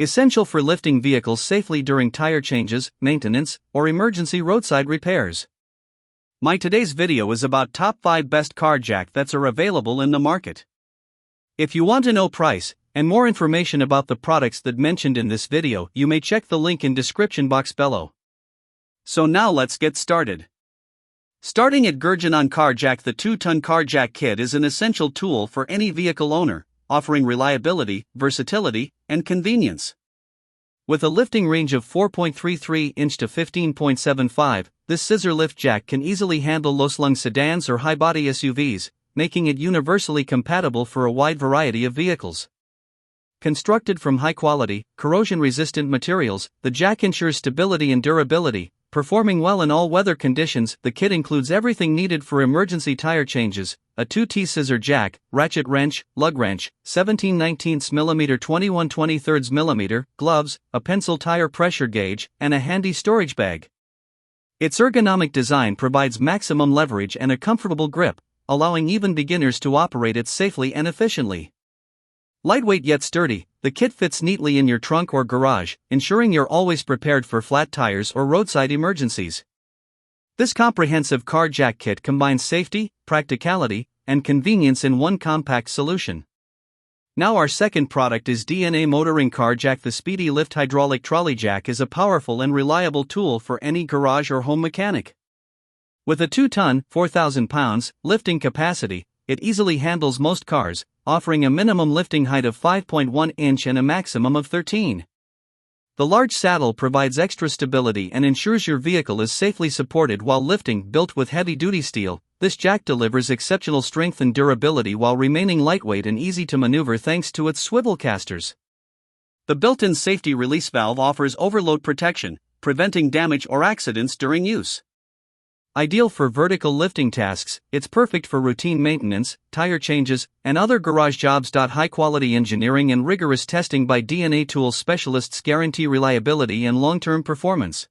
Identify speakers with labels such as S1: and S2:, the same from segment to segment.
S1: Essential for lifting vehicles safely during tire changes, maintenance, or emergency roadside repairs. My today's video is about top 5 best car jack that are available in the market. If you want to know price and more information about the products that mentioned in this video, you may check the link in description box below. So now let's get started. Starting at Gurduenon Car Jack. The 2-ton car jack kit is an essential tool for any vehicle owner, offering reliability, versatility, and convenience. With a lifting range of 4.33 inch to 15.75, this scissor lift jack can easily handle low-slung sedans or high-body SUVs, making it universally compatible for a wide variety of vehicles. Constructed from high-quality, corrosion-resistant materials, the jack ensures stability and durability, performing well in all weather conditions. The kit includes everything needed for emergency tire changes: a 2T scissor jack, ratchet wrench, lug wrench, 17/19mm 21/23mm, gloves, a pencil tire pressure gauge, and a handy storage bag. Its ergonomic design provides maximum leverage and a comfortable grip, allowing even beginners to operate it safely and efficiently. Lightweight yet sturdy, the kit fits neatly in your trunk or garage, ensuring you're always prepared for flat tires or roadside emergencies. This comprehensive car jack kit combines safety, practicality, and convenience in one compact solution. Now our second product is DNA Motoring Car Jack. The Speedy Lift Hydraulic Trolley Jack is a powerful and reliable tool for any garage or home mechanic. With a 2-ton, 4,000 pounds, lifting capacity, it easily handles most cars, offering a minimum lifting height of 5.1 inch and a maximum of 13. The large saddle provides extra stability and ensures your vehicle is safely supported while lifting. Built with heavy-duty steel, this jack delivers exceptional strength and durability while remaining lightweight and easy to maneuver thanks to its swivel casters. The built-in safety release valve offers overload protection, preventing damage or accidents during use. Ideal for vertical lifting tasks, it's perfect for routine maintenance, tire changes, and other garage jobs. High-quality engineering and rigorous testing by DNA tool specialists guarantee reliability and long-term performance.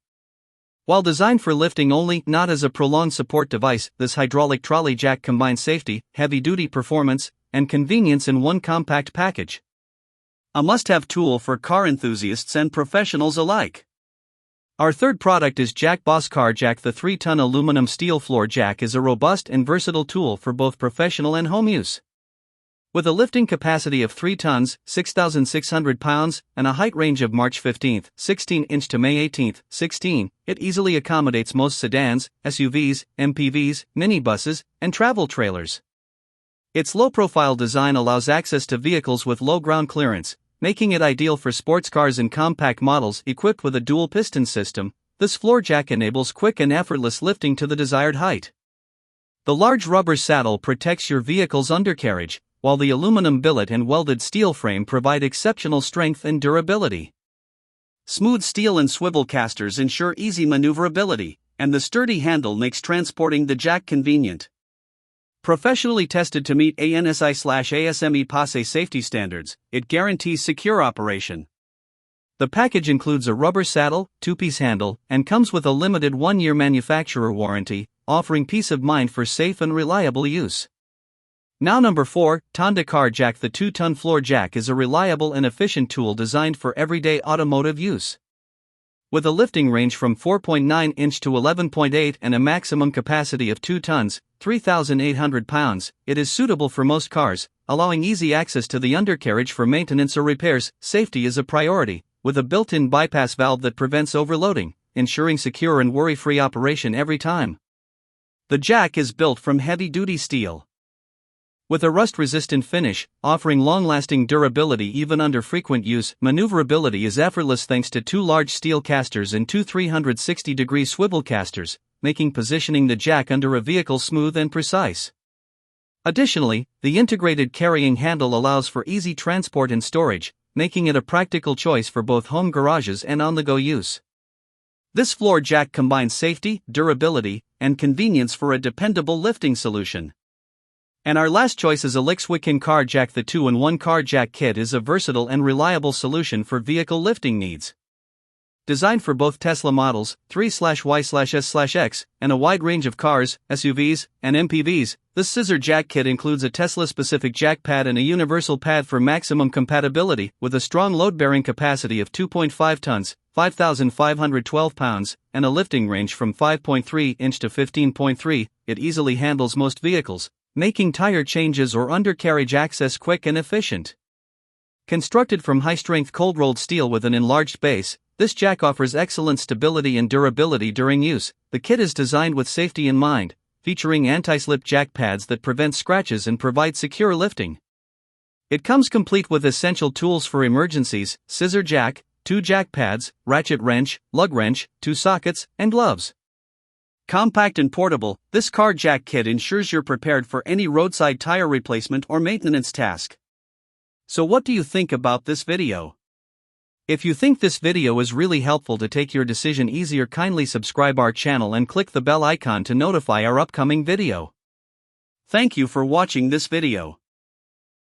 S1: While designed for lifting only, not as a prolonged support device, this hydraulic trolley jack combines safety, heavy-duty performance, and convenience in one compact package. A must-have tool for car enthusiasts and professionals alike. Our third product is Jack Boss Car Jack. The 3-ton aluminum steel floor jack is a robust and versatile tool for both professional and home use. With a lifting capacity of 3 tons, 6,600 pounds, and a height range of March 15, 16 inch to May 18, 16, it easily accommodates most sedans, SUVs, MPVs, minibuses, and travel trailers. Its low-profile design allows access to vehicles with low ground clearance, making it ideal for sports cars and compact models. Equipped with a dual piston system, this floor jack enables quick and effortless lifting to the desired height. The large rubber saddle protects your vehicle's undercarriage, while the aluminum billet and welded steel frame provide exceptional strength and durability. Smooth steel and swivel casters ensure easy maneuverability, and the sturdy handle makes transporting the jack convenient. Professionally tested to meet ANSI/ASME PASE safety standards, it guarantees secure operation. The package includes a rubber saddle, 2-piece handle, and comes with a limited 1-year manufacturer warranty, offering peace of mind for safe and reliable use. Now number 4, Ton Car Jack. The 2-ton floor jack is a reliable and efficient tool designed for everyday automotive use. With a lifting range from 4.9 inch to 11.8 and a maximum capacity of 2 tons, 3,800 pounds, it is suitable for most cars, allowing easy access to the undercarriage for maintenance or repairs. Safety is a priority, with a built-in bypass valve that prevents overloading, ensuring secure and worry-free operation every time. The jack is built from heavy-duty steel, with a rust-resistant finish, offering long-lasting durability even under frequent use. Maneuverability is effortless thanks to 2 large steel casters and 2 360-degree swivel casters, making positioning the jack under a vehicle smooth and precise. Additionally, the integrated carrying handle allows for easy transport and storage, making it a practical choice for both home garages and on-the-go use. This floor jack combines safety, durability, and convenience for a dependable lifting solution. And our last choice is a Gurduenon Car Jack. The 2-in-1 car jack kit is a versatile and reliable solution for vehicle lifting needs. designed for both Tesla models 3/Y/S/X and a wide range of cars, SUVs, and MPVs. This scissor jack kit includes a Tesla-specific jack pad and a universal pad for maximum compatibility, with a strong load-bearing capacity of 2.5 tons, 5,512 pounds, and a lifting range from 5.3 inch to 15.3. It easily handles most vehicles, making tire changes or undercarriage access quick and efficient. Constructed from high-strength cold-rolled steel with an enlarged base, this jack offers excellent stability and durability during use. The kit is designed with safety in mind, featuring anti-slip jack pads that prevent scratches and provide secure lifting. It comes complete with essential tools for emergencies: scissor jack, 2 jack pads, ratchet wrench, lug wrench, 2 sockets, and gloves. Compact and portable, this car jack kit ensures you're prepared for any roadside tire replacement or maintenance task. So what do you think about this video? If you think this video is really helpful to take your decision easier, kindly subscribe our channel and click the bell icon to notify our upcoming video. Thank you for watching this video.